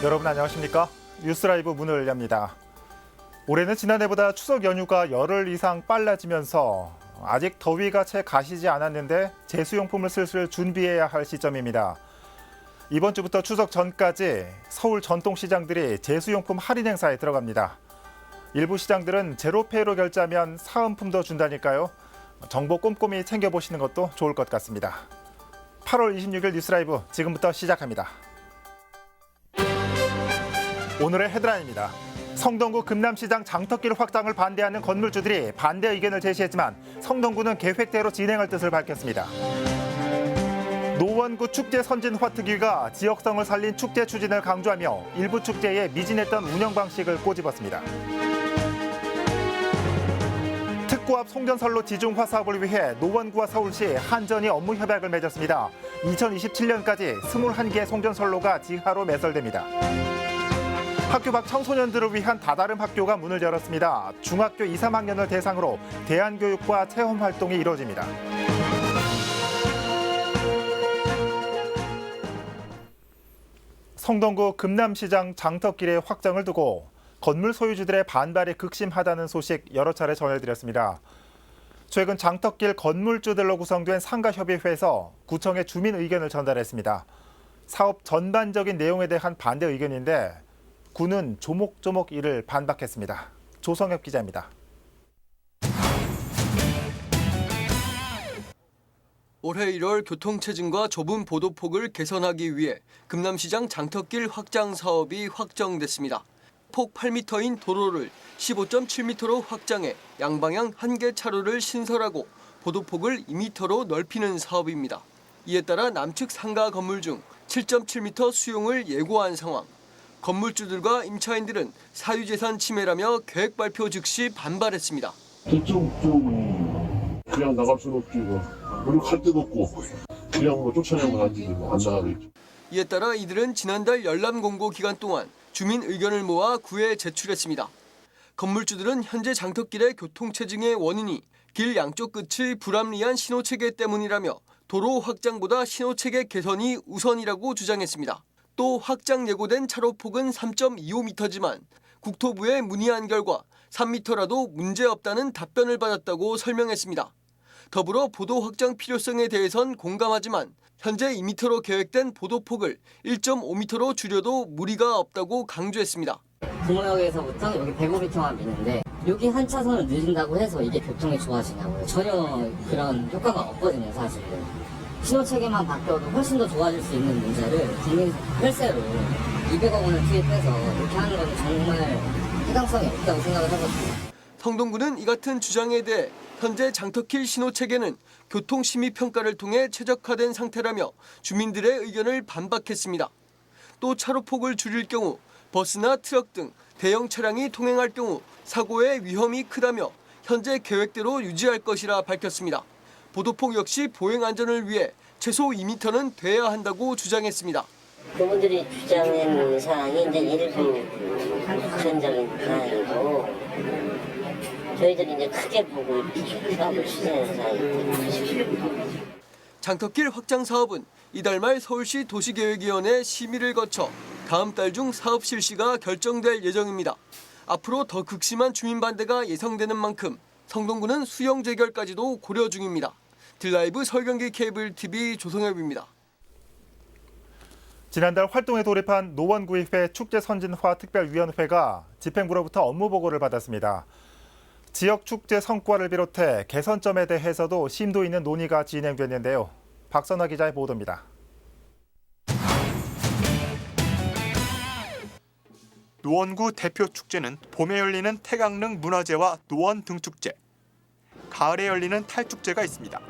여러분 안녕하십니까? 뉴스라이브 문을 엽니다. 올해는 지난해보다 추석 연휴가 열흘 이상 빨라지면서 아직 더위가 채 가시지 않았는데 제수용품을 슬슬 준비해야 할 시점입니다. 이번 주부터 추석 전까지 서울 전통시장들이 제수용품 할인 행사에 들어갑니다. 일부 시장들은 제로페이로 결제하면 사은품도 준다니까요. 정보 꼼꼼히 챙겨보시는 것도 좋을 것 같습니다. 8월 26일 뉴스라이브 지금부터 시작합니다. 오늘의 헤드라인입니다. 성동구 금남시장 장터길 확장을 반대하는 건물주들이 반대 의견을 제시했지만 성동구는 계획대로 진행할 뜻을 밝혔습니다. 노원구 축제 선진화 특위가 지역성을 살린 축제 추진을 강조하며 일부 축제에 미진했던 운영 방식을 꼬집었습니다. 특구 앞 송전선로 지중화 사업을 위해 노원구와 서울시 한전이 업무 협약을 맺었습니다. 2027년까지 21개의 송전선로가 지하로 매설됩니다. 학교 밖 청소년들을 위한 다다름 학교가 문을 열었습니다. 중학교 2, 3학년을 대상으로 대안교육과 체험 활동이 이루어집니다. 성동구 금남시장 장터길의 확장을 두고 건물 소유주들의 반발이 극심하다는 소식 여러 차례 전해드렸습니다. 최근 장터길 건물주들로 구성된 상가협의회에서 구청에 주민 의견을 전달했습니다. 사업 전반적인 내용에 대한 반대 의견인데 구는 조목조목 이를 반박했습니다. 조성엽 기자입니다. 올해 1월 교통체증과 좁은 보도폭을 개선하기 위해 금남시장 장터길 확장 사업이 확정됐습니다. 폭 8m인 도로를 15.7m로 확장해 양방향 1개 차로를 신설하고 보도폭을 2m로 넓히는 사업입니다. 이에 따라 남측 상가 건물 중 7.7m 수용을 예고한 상황. 건물주들과 임차인들은 사유재산 침해라며 계획 발표 즉시 반발했습니다. 저쪽 좀 그냥 나갈 수는 없지 뭐. 노력할 데도 없고 그냥 뭐 쫓아내면 안 되지 뭐 안 나가겠지. 이에 따라 이들은 지난달 열람 공고 기간 동안 주민 의견을 모아 구에 제출했습니다. 건물주들은 현재 장터길의 교통체증의 원인이 길 양쪽 끝의 불합리한 신호체계 때문이라며 도로 확장보다 신호체계 개선이 우선이라고 주장했습니다. 또 확장 예고된 차로폭은 3.25m지만 국토부에 문의한 결과 3m라도 문제없다는 답변을 받았다고 설명했습니다. 더불어 보도 확장 필요성에 대해선 공감하지만 현재 2m로 계획된 보도폭을 1.5m로 줄여도 무리가 없다고 강조했습니다. 구모역에서부터 여기 105m만 미는데 여기 한 차선을 늦은다고 해서 이게 교통이 좋아지냐고요. 전혀 그런 효과가 없거든요, 사실은. 신호체계만 바뀌어도 훨씬 더 좋아질 수 있는 문제를 국민 혈세로 200억 원을 투입해서 이렇게 하는 건 정말 해당성이 없다고 생각을 하거든요. 성동구는 이 같은 주장에 대해 현재 장터길 신호체계는 교통심의평가를 통해 최적화된 상태라며 주민들의 의견을 반박했습니다. 또 차로폭을 줄일 경우 버스나 트럭 등 대형 차량이 통행할 경우 사고의 위험이 크다며 현재 계획대로 유지할 것이라 밝혔습니다. 보도폭 역시 보행 안전을 위해 최소 2m는 돼야 한다고 주장했습니다. 그분들이 주장하는 사항이 이제 일부 부정적인 사항이고 저희들이 이제 크게 보고 사업을 추진하는 사항입니다. 장터길 확장 사업은 이달 말 서울시 도시계획위원회 심의를 거쳐 다음 달 중 사업 실시가 결정될 예정입니다. 앞으로 더 극심한 주민 반대가 예상되는 만큼 성동구는 수용 재결까지도 고려 중입니다. 딜라이브 서울경기 케이블 TV 조성엽입니다. 지난달 활동에 돌입한 노원구의회 축제선진화 특별위원회가 집행부로부터 업무 보고를 받았습니다. 지역 축제 성과를 비롯해 개선점에 대해서도 심도 있는 논의가 진행됐는데요. 박선화 기자의 보도입니다. 노원구 대표 축제는 봄에 열리는 태강릉 문화제와 노원 등축제, 가을에 열리는 탈축제가 있습니다.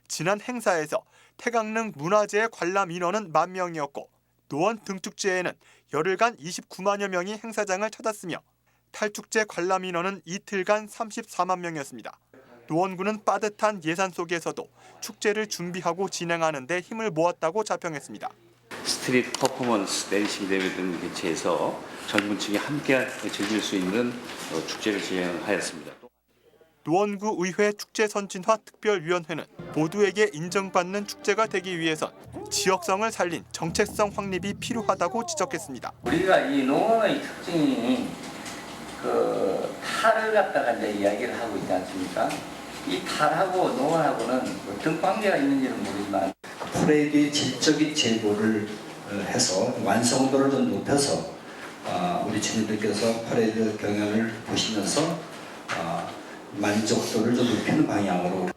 지난 행사에서 태강릉 문화제의 관람 인원은 10,000명이었고 노원 등축제에는 열흘간 29만여 명이 행사장을 찾았으며 탈축제 관람 인원은 이틀간 34만 명이었습니다. 노원구는 빠듯한 예산 속에서도 축제를 준비하고 진행하는 데 힘을 모았다고 자평했습니다. 스트릿 퍼포먼스 댄싱 대회 등 개최해서 젊은 층이 함께 즐길 수 있는 축제를 진행하였습니다. 노원구 의회 축제선진화 특별위원회는 모두에게 인정받는 축제가 되기 위해선 지역성을 살린 정체성 확립이 필요하다고 지적했습니다. 우리가 이 농어의 특징이 탈을 갖다가 이제 이야기를 하고 있지 않습니까? 이 탈하고 농어하고는 어떤 관계가 있는지는 모르지만 퍼레이드의 질적인 제고를 해서 완성도를 좀 높여서 우리 주민들께서 퍼레이드 경연을 보시면서 만족도를 좀 높이는 방향으로.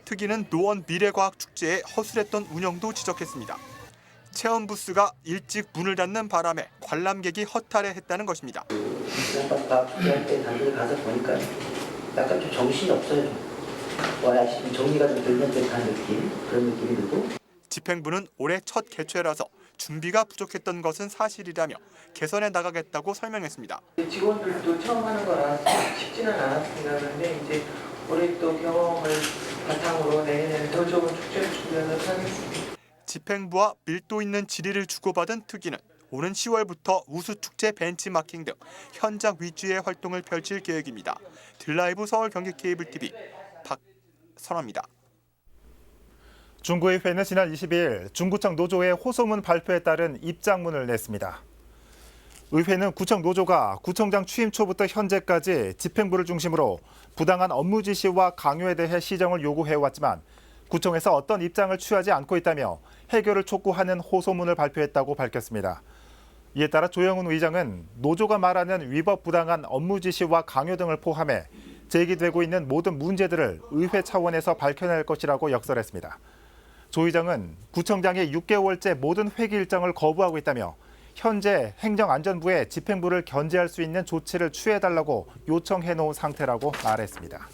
특위는 노원 미래과학축제의 허술했던 운영도 지적했습니다. 체험 부스가 일찍 문을 닫는 바람에 관람객이 허탈해했다는 것입니다. 과학축제할 때 단순히 가서 보니까 약간 좀 정신이 없어요. 와야지 정리가 좀 되는 듯한 느낌, 그런 느낌이 들고. 집행부는 올해 첫 개최라서 준비가 부족했던 것은 사실이라며 개선해 나가겠다고 설명했습니다. 직원들도 처음 하는 거라 쉽지는 않았습니다. 그런데 이제 올해 또 경험을 바탕으로 내년에는 더 좋은 축제를 준비하도록 하겠습니다. 집행부와 밀도 있는 질의를 주고받은 특위는 오는 10월부터 우수축제 벤치마킹 등 현장 위주의 활동을 펼칠 계획입니다. 들라이브 서울 경기 케이블 TV 박선화입니다. 중구의회는 지난 22일 중구청 노조의 호소문 발표에 따른 입장문을 냈습니다. 의회는 구청 노조가 구청장 취임 초부터 현재까지 집행부를 중심으로 부당한 업무 지시와 강요에 대해 시정을 요구해왔지만 구청에서 어떤 입장을 취하지 않고 있다며 해결을 촉구하는 호소문을 발표했다고 밝혔습니다. 이에 따라 조영훈 의장은 노조가 말하는 위법 부당한 업무 지시와 강요 등을 포함해 제기되고 있는 모든 문제들을 의회 차원에서 밝혀낼 것이라고 역설했습니다. 조 의장은 구청장이 6개월째 모든 회기 일정을 거부하고 있다며 현재 행정안전부에 집행부를 견제할 수 있는 조치를 취해달라고 요청해놓은 상태라고 말했습니다.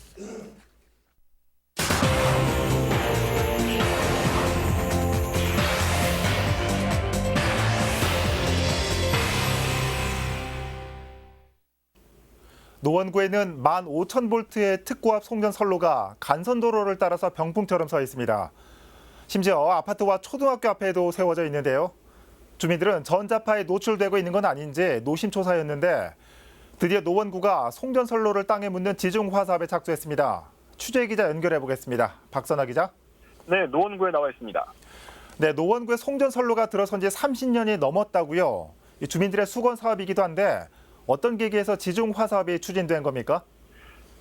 노원구에는 15,000볼트의 특고압 송전선로가 간선도로를 따라서 병풍처럼 서 있습니다. 심지어 아파트와 초등학교 앞에도 세워져 있는데요. 주민들은 전자파에 노출되고 있는 건 아닌지 노심초사였는데 드디어 노원구가 송전선로를 땅에 묻는 지중화 사업에 착수했습니다. 취재 기자 연결해 보겠습니다. 박선아 기자. 네, 노원구에 나와 있습니다. 네, 노원구에 송전선로가 들어선 지 30년이 넘었다고요. 주민들의 수건 사업이기도 한데 어떤 계기에서 지중화 사업이 추진된 겁니까?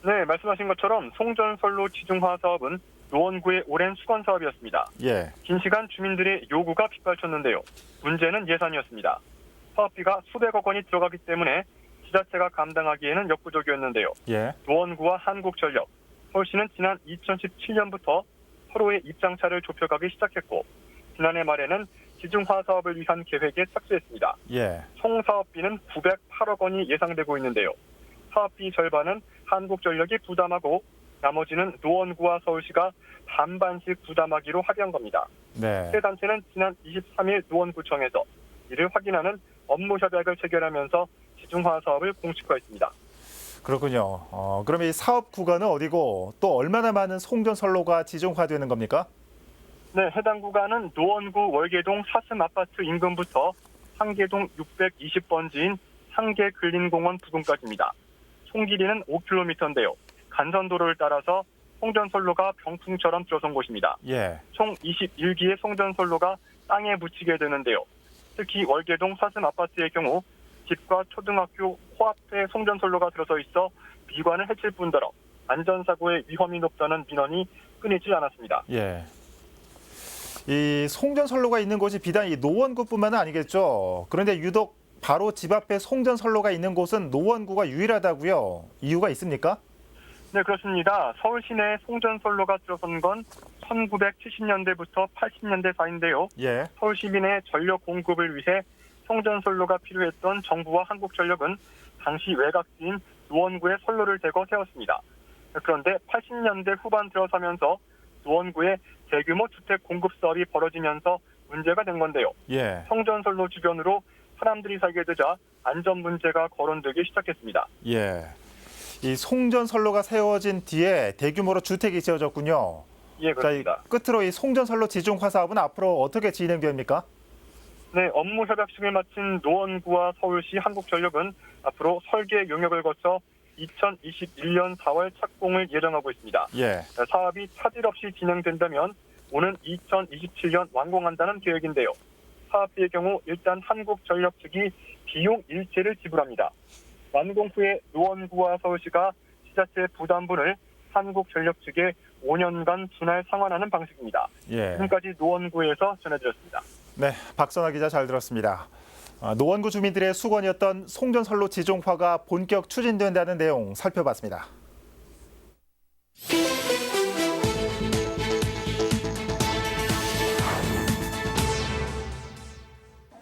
네, 말씀하신 것처럼 송전선로 지중화 사업은 노원구의 오랜 수건 사업이었습니다. 예. 긴 시간 주민들의 요구가 빗발쳤는데요. 문제는 예산이었습니다. 사업비가 수백억 원이 들어가기 때문에 지자체가 감당하기에는 역부족이었는데요. 예. 노원구와 한국전력, 서울시는 지난 2017년부터 서로의 입장차를 좁혀가기 시작했고 지난해 말에는 지중화 사업을 위한 계획에 착수했습니다. 예. 총 사업비는 908억 원이 예상되고 있는데요. 사업비 절반은 한국전력이 부담하고 나머지는 노원구와 서울시가 반반씩 부담하기로 합의한 겁니다. 네. 세 단체는 지난 23일 노원구청에서 이를 확인하는 업무 협약을 체결하면서 지중화 사업을 공식화했습니다. 그렇군요. 그럼 이 사업 구간은 어디고 또 얼마나 많은 송전선로가 지중화되는 겁니까? 네, 해당 구간은 노원구 월계동 사슴 아파트 인근부터 상계동 620번지인 상계근린공원 부근까지입니다. 총 길이는 5km인데요. 간선도로를 따라서 송전선로가 병풍처럼 들어선 곳입니다. 예. 총 21기의 송전선로가 땅에 묻히게 되는데요. 특히 월계동 사슴 아파트의 경우 집과 초등학교 코앞에 송전선로가 들어서 있어 미관을 해칠 뿐더러 안전사고의 위험이 높다는 민원이 끊이지 않았습니다. 예. 이 송전선로가 있는 곳이 비단 이 노원구뿐만은 아니겠죠. 그런데 유독 바로 집 앞에 송전선로가 있는 곳은 노원구가 유일하다고요. 이유가 있습니까? 네, 그렇습니다. 서울 시내에 송전선로가 들어선 건 1970년대부터 80년대 사이인데요. 예. 서울 시민의 전력 공급을 위해 송전선로가 필요했던 정부와 한국전력은 당시 외곽지인 노원구에 선로를 대거 세웠습니다. 그런데 80년대 후반 들어서면서 노원구에 대규모 주택 공급 사업이 벌어지면서 문제가 된 건데요. 예. 송전선로 주변으로 사람들이 살게 되자 안전 문제가 거론되기 시작했습니다. 예. 이 송전선로가 세워진 뒤에 대규모로 주택이 지어졌군요. 예, 그렇습니다. 자, 끝으로 이 송전선로 지중화 사업은 앞으로 어떻게 진행됩니까? 네, 업무 협약식을 마친 노원구와 서울시 한국전력은 앞으로 설계 용역을 거쳐 2021년 4월 착공을 예정하고 있습니다. 예. 사업이 차질 없이 진행된다면 오는 2027년 완공한다는 계획인데요. 사업비의 경우 일단 한국전력 측이 비용 일체를 지불합니다. 완공 후에 노원구와 서울시가 지자체 부담분을 한국전력 측에 5년간 분할 상환하는 방식입니다. 예. 지금까지 노원구에서 전해드렸습니다. 네, 박선아 기자 잘 들었습니다. 노원구 주민들의 수건이었던 송전선로 지종화가 본격 추진된다는 내용 살펴봤습니다.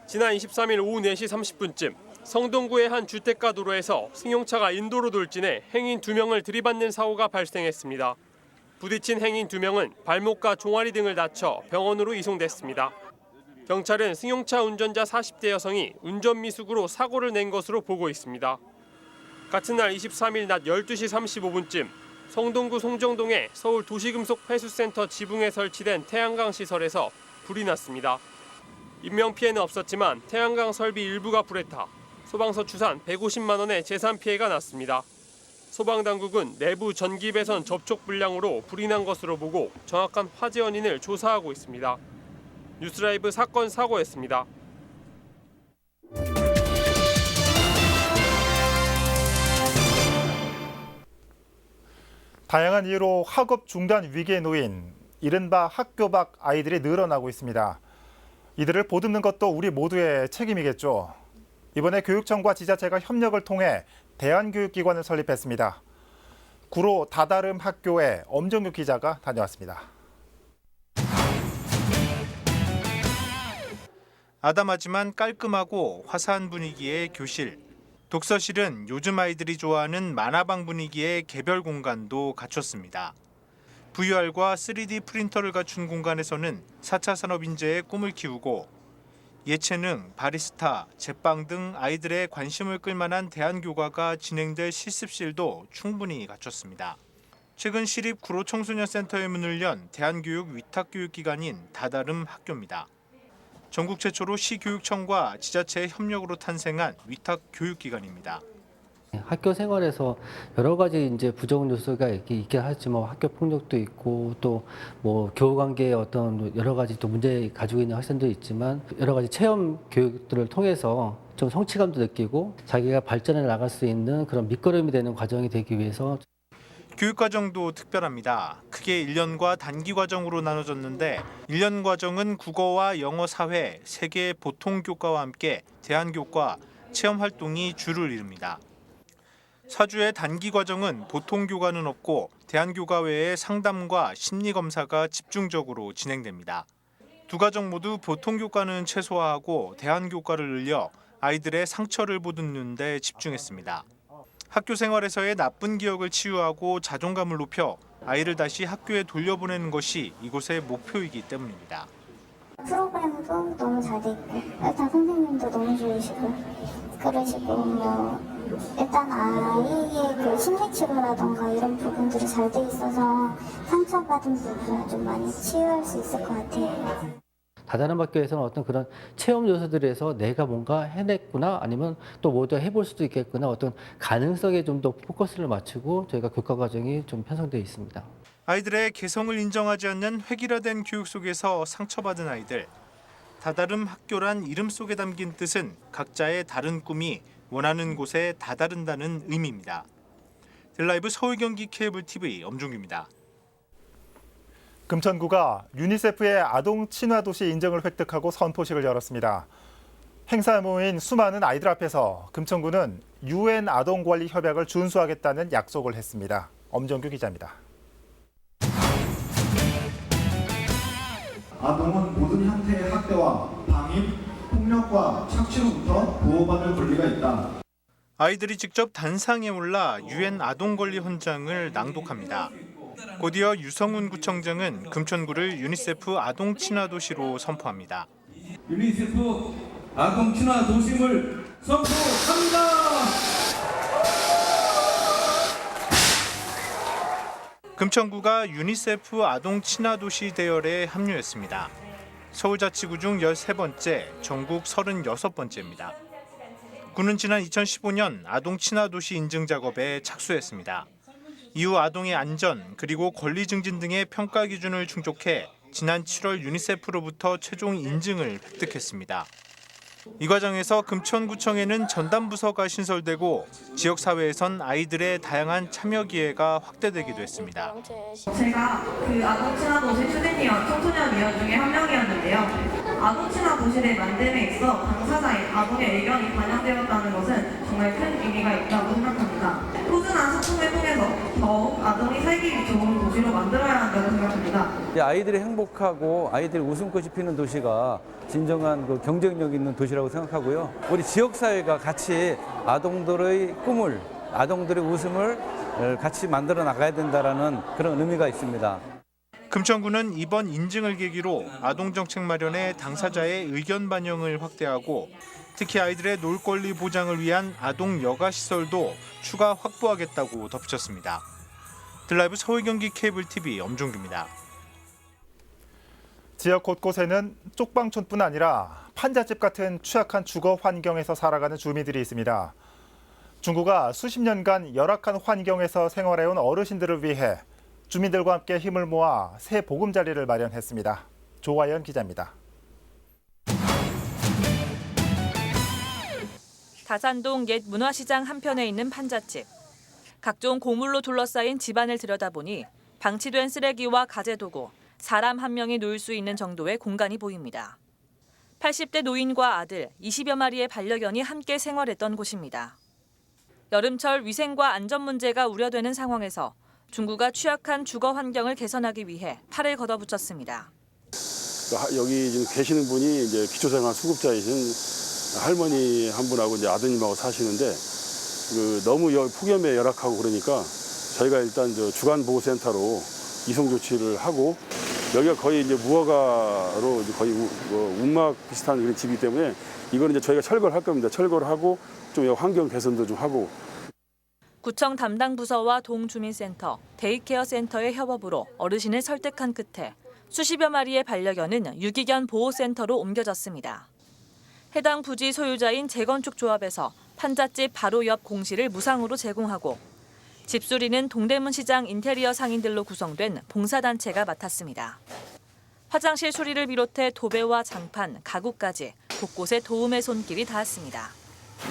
지난 23일 오후 4시 30분쯤 성동구의 한 주택가 도로에서 승용차가 인도로 돌진해 행인 2명을 들이받는 사고가 발생했습니다. 부딪힌 행인 2명은 발목과 종아리 등을 다쳐 병원으로 이송됐습니다. 경찰은 승용차 운전자 40대 여성이 운전 미숙으로 사고를 낸 것으로 보고 있습니다. 같은 날 23일 낮 12시 35분쯤 성동구 송정동의 서울 도시금속회수센터 지붕에 설치된 태양광 시설에서 불이 났습니다. 인명피해는 없었지만 태양광 설비 일부가 불에 타 소방서 추산 150만 원의 재산 피해가 났습니다. 소방당국은 내부 전기 배선 접촉 불량으로 불이 난 것으로 보고 정확한 화재 원인을 조사하고 있습니다. 뉴스라이브 사건 사고였습니다. 다양한 이유로 학업 중단 위기에 놓인 이른바 학교 밖 아이들이 늘어나고 있습니다. 이들을 보듬는 것도 우리 모두의 책임이겠죠. 이번에 교육청과 지자체가 협력을 통해 대안교육기관을 설립했습니다. 구로 다다름 학교에 엄정규 기자가 다녀왔습니다. 아담하지만 깔끔하고 화사한 분위기의 교실. 독서실은 요즘 아이들이 좋아하는 만화방 분위기의 개별 공간도 갖췄습니다. VR과 3D 프린터를 갖춘 공간에서는 4차 산업 인재의 꿈을 키우고 예체능, 바리스타, 제빵 등 아이들의 관심을 끌만한 대안교과가 진행될 실습실도 충분히 갖췄습니다. 최근 시립 구로 청소년센터의 문을 연 대안교육 위탁교육기관인 다다름 학교입니다. 전국 최초로 시교육청과 지자체의 협력으로 탄생한 위탁교육기관입니다. 학교 생활에서 여러 가지 이제 부정 요소가 있긴 하지만 학교 폭력도 있고 또 뭐 교우 관계에 어떤 여러 가지 또 문제 가지고 있는 학생도 있지만 여러 가지 체험 교육들을 통해서 좀 성취감도 느끼고 자기가 발전해 나갈 수 있는 그런 밑거름이 되는 과정이 되기 위해서 교육과정도 특별합니다. 크게 1년과 단기 과정으로 나눠졌는데 1년 과정은 국어와 영어, 사회, 세계 보통 교과와 함께 대안교과, 체험 활동이 주를 이룹니다. 4주의 단기 과정은 보통 교과는 없고 대안교과 외에 상담과 심리검사가 집중적으로 진행됩니다. 두 과정 모두 보통 교과는 최소화하고 대안교과를 늘려 아이들의 상처를 보듬는 데 집중했습니다. 학교 생활에서의 나쁜 기억을 치유하고 자존감을 높여 아이를 다시 학교에 돌려보내는 것이 이곳의 목표이기 때문입니다. 프로그램도 너무 잘 돼 있고 일단 선생님도 너무 좋으시고 그러시고 뭐 일단 아이의 그 심리 치료라던가 이런 부분들이 잘 돼 있어서 상처받은 부분을 좀 많이 치유할 수 있을 것 같아요. 다다른 학교에서는 어떤 그런 체험 요소들에서 내가 뭔가 해냈구나 아니면 또 뭐도 해볼 수도 있겠구나 어떤 가능성에 좀 더 포커스를 맞추고 저희가 교과 과정이 좀 편성되어 있습니다. 아이들의 개성을 인정하지 않는 획일화된 교육 속에서 상처받은 아이들. 다다름 학교란 이름 속에 담긴 뜻은 각자의 다른 꿈이 원하는 곳에 다다른다는 의미입니다. 델라이브 서울 경기 케이블 TV 엄종규입니다. 금천구가 유니세프의 아동 친화 도시 인정을 획득하고 선포식을 열었습니다. 행사에 모인 수많은 아이들 앞에서 금천구는 UN 아동 관리 협약을 준수하겠다는 약속을 했습니다. 엄정규 기자입니다. 아동은 모든 형태의 학대와 방임, 폭력과 착취로부터 보호받을 권리가 있다. 아이들이 직접 단상에 올라 UN 아동 권리 헌장을 낭독합니다. 곧이어 유성훈 구청장은 금천구를 유니세프 아동 친화 도시로 선포합니다. 유니세프 아동 친화 도심을 선포합니다. 금천구가 유니세프 아동 친화 도시 대열에 합류했습니다. 서울자치구 중 13번째, 전국 36번째입니다. 군은 지난 2015년 아동 친화 도시 인증 작업에 착수했습니다. 이후 아동의 안전 그리고 권리 증진 등의 평가 기준을 충족해 지난 7월 유니세프로부터 최종 인증을 획득했습니다. 이 과정에서 금천구청에는 전담부서가 신설되고 지역사회에선 아이들의 다양한 참여 기회가 확대되기도 했습니다. 제가 그 아동 친화 도시 추진위원 청소년위원 중에 한 명이었는데요. 아동 친화 도시를 만듦에 있어 당사자인 아동의 의견이 반영되었다는 것은 정말 큰 의미가 있다고 생각합니다. 꾸준한 소통을 통해서 더욱 아동이 살기 좋은 도시로 만들어야 한다고 생각합니다. 아이들이 행복하고 아이들이 웃음꽃이 피는 도시가 진정한 그 경쟁력 있는 도시라고 생각하고요. 우리 지역사회가 같이 아동들의 꿈을, 아동들의 웃음을 같이 만들어 나가야 된다는 그런 의미가 있습니다. 금천구는 이번 인증을 계기로 아동정책 마련에 당사자의 의견 반영을 확대하고 특히 아이들의 놀 권리 보장을 위한 아동 여가 시설도 추가 확보하겠다고 덧붙였습니다. 드라이브 서울 경기 케이블 TV 엄종규입니다. 지역 곳곳에는 쪽방촌뿐 아니라 판잣집 같은 취약한 주거 환경에서 살아가는 주민들이 있습니다. 중구가 수십 년간 열악한 환경에서 생활해온 어르신들을 위해 주민들과 함께 힘을 모아 새 보금자리를 마련했습니다. 조화연 기자입니다. 다산동 옛 문화시장 한편에 있는 판잣집. 각종 고물로 둘러싸인 집안을 들여다보니 방치된 쓰레기와 가재도구, 사람 한 명이 놓일 수 있는 정도의 공간이 보입니다. 80대 노인과 아들 20여 마리의 반려견이 함께 생활했던 곳입니다. 여름철 위생과 안전 문제가 우려되는 상황에서 중구가 취약한 주거 환경을 개선하기 위해 팔을 걷어붙였습니다. 여기 지금 계시는 분이 이제 기초생활 수급자이신 할머니 한 분하고 이제 아드님하고 사시는데 너무 폭염에 열악하고 그러니까 저희가 일단 주간 보호센터로 이송 조치를 하고 여기가 거의 이제 무허가로 거의 운막 비슷한 그런 집이기 때문에 이거는 이제 저희가 철거를 할 겁니다. 철거를 하고 좀 환경 개선도 좀 하고. 구청 담당 부서와 동주민센터, 데이케어 센터의 협업으로 어르신을 설득한 끝에 수십여 마리의 반려견은 유기견 보호센터로 옮겨졌습니다. 해당 부지 소유자인 재건축 조합에서 판잣집 바로 옆 공실을 무상으로 제공하고 집수리는 동대문 시장 인테리어 상인들로 구성된 봉사단체가 맡았습니다. 화장실 수리를 비롯해 도배와 장판, 가구까지 곳곳에 도움의 손길이 닿았습니다.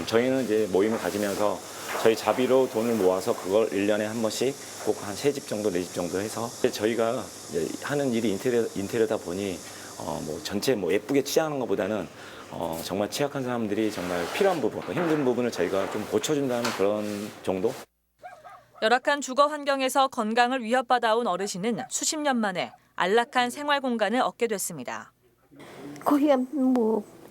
저희는 이제 모임을 가지면서 저희 자비로 돈을 모아서 그걸 1년에 한 번씩 꼭 한 3집 정도, 4집 정도 해서 저희가 하는 일이 인테리어다 보니 전체 예쁘게 치장하는 것보다는 정말 취약한 사람들이 정말 필요한 부분, 힘든 부분을 저희가 좀 고쳐준다는 그런 정도? 열악한 주거 환경에서 건강을 위협받아온 어르신은 수십 년 만에 안락한 생활 공간을 얻게 됐습니다. 거기가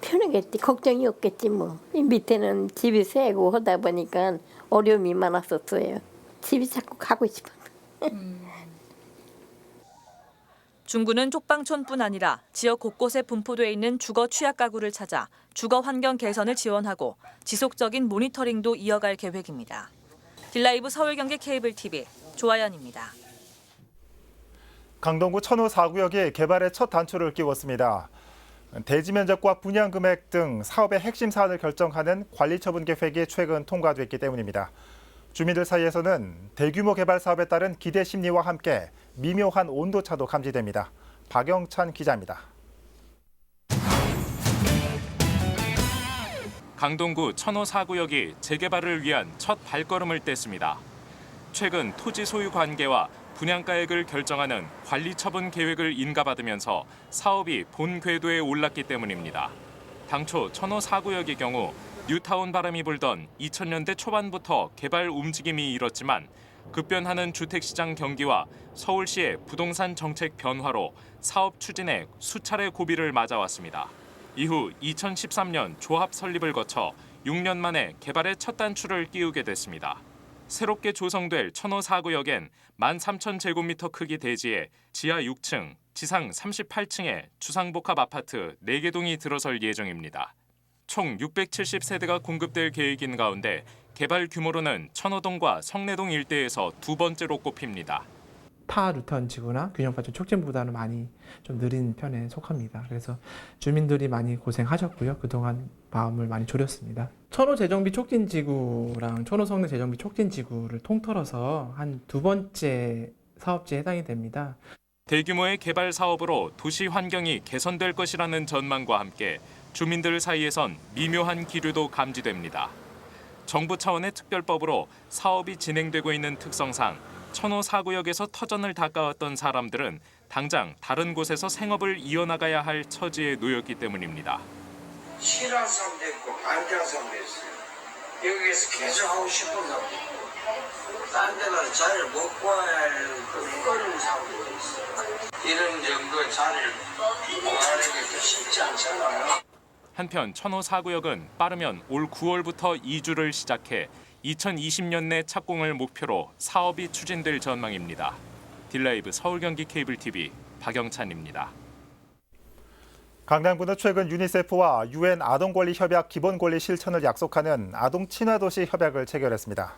편하겠지. 걱정이 없겠지 뭐. 이 밑에는 집이 세고 하다 보니까 어려움이 많았었어요. 집이 자꾸 가고 싶어. 중구는 쪽방촌뿐 아니라 지역 곳곳에 분포돼 있는 주거 취약 가구를 찾아 주거 환경 개선을 지원하고 지속적인 모니터링도 이어갈 계획입니다. 딜라이브 서울 경기 케이블 TV 조아연입니다. 강동구 천호 4구역이 개발의 첫 단초를 끼웠습니다. 대지 면적과 분양 금액 등 사업의 핵심 사안을 결정하는 관리처분 계획이 최근 통과됐기 때문입니다. 주민들 사이에서는 대규모 개발 사업에 따른 기대 심리와 함께 미묘한 온도차도 감지됩니다. 박영찬 기자입니다. 강동구 천호 4구역이 재개발을 위한 첫 발걸음을 뗐습니다. 최근 토지 소유 관계와 분양가액을 결정하는 관리처분 계획을 인가받으면서 사업이 본 궤도에 올랐기 때문입니다. 당초 천호 4구역의 경우 뉴타운 바람이 불던 2000년대 초반부터 개발 움직임이 일었지만 급변하는 주택시장 경기와 서울시의 부동산 정책 변화로 사업 추진에 수차례 고비를 맞아왔습니다. 이후 2013년 조합 설립을 거쳐 6년 만에 개발의 첫 단추를 끼우게 됐습니다. 새롭게 조성될 천호 4구역엔 13,000제곱미터 크기 대지에 지하 6층, 지상 38층의 주상복합 아파트 4개 동이 들어설 예정입니다. 총 670세대가 공급될 계획인 가운데 개발 규모로는 천호동과 성내동 일대에서 두 번째로 꼽힙니다. 타 루턴 지구나 균형 발전 촉진보다는 많이 좀 느린 편에 속합니다. 그래서 주민들이 많이 고생하셨고요. 그동안 마음을 많이 졸였습니다. 천호 재정비 촉진 지구랑 천호 성능 재정비 촉진 지구를 통틀어서 한 두 번째 사업지에 해당이 됩니다. 대규모의 개발 사업으로 도시 환경이 개선될 것이라는 전망과 함께 주민들 사이에선 미묘한 기류도 감지됩니다. 정부 차원의 특별법으로 사업이 진행되고 있는 특성상 천호 4구역에서 터전을 닦아왔던 사람들은 당장 다른 곳에서 생업을 이어나가야 할 처지에 놓였기 때문입니다. 싫어하는 사람도 있고 반대하는 사람도 있어요. 여기에서 계속 하고 싶은 사람도 있고 딴 데 가서 자리를 못 구할 어려운 사람도 있어요. 이런 정도의 자리를 구하는 게 쉽지 않잖아요. 한편 천호 4구역은 빠르면 올 9월부터 이주를 시작해 2020년 내 착공을 목표로 사업이 추진될 전망입니다. 딜라이브 서울경기 케이블TV 박영찬입니다. 강남구는 최근 유니세프와 UN 아동권리 협약 기본권리 실천을 약속하는 아동 친화도시 협약을 체결했습니다.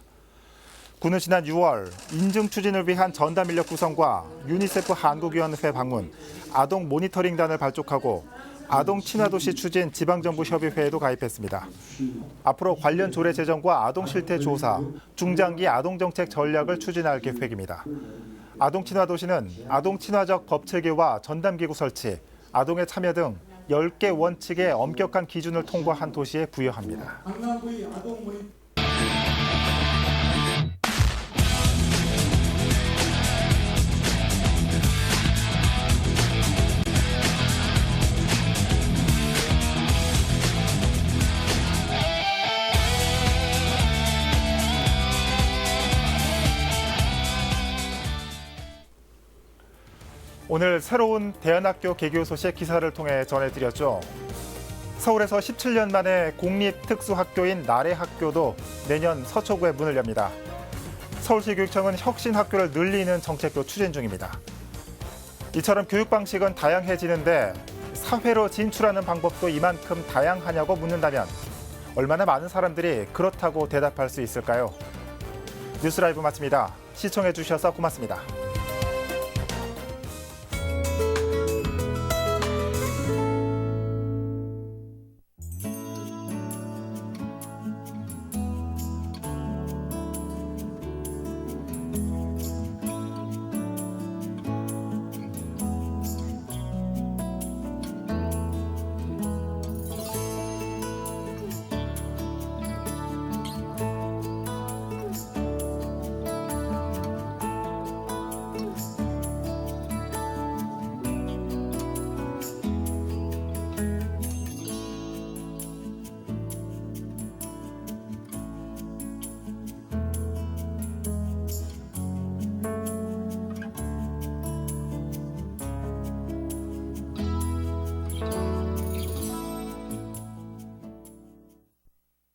구는 지난 6월 인증 추진을 위한 전담 인력 구성과 유니세프 한국위원회 방문, 아동 모니터링단을 발족하고 아동 친화도시 추진 지방정부협의회에도 가입했습니다. 앞으로 관련 조례 제정과 아동 실태 조사, 중장기 아동정책 전략을 추진할 계획입니다. 아동 친화도시는 아동 친화적 법체계와 전담기구 설치, 아동의 참여 등 10개 원칙의 엄격한 기준을 통과한 도시에 부여합니다. 오늘 새로운 대안학교 개교 소식 기사를 통해 전해드렸죠. 서울에서 17년 만에 공립특수학교인 나래학교도 내년 서초구에 문을 엽니다. 서울시 교육청은 혁신학교를 늘리는 정책도 추진 중입니다. 이처럼 교육 방식은 다양해지는데 사회로 진출하는 방법도 이만큼 다양하냐고 묻는다면 얼마나 많은 사람들이 그렇다고 대답할 수 있을까요? 뉴스라이브 마칩니다. 시청해 주셔서 고맙습니다.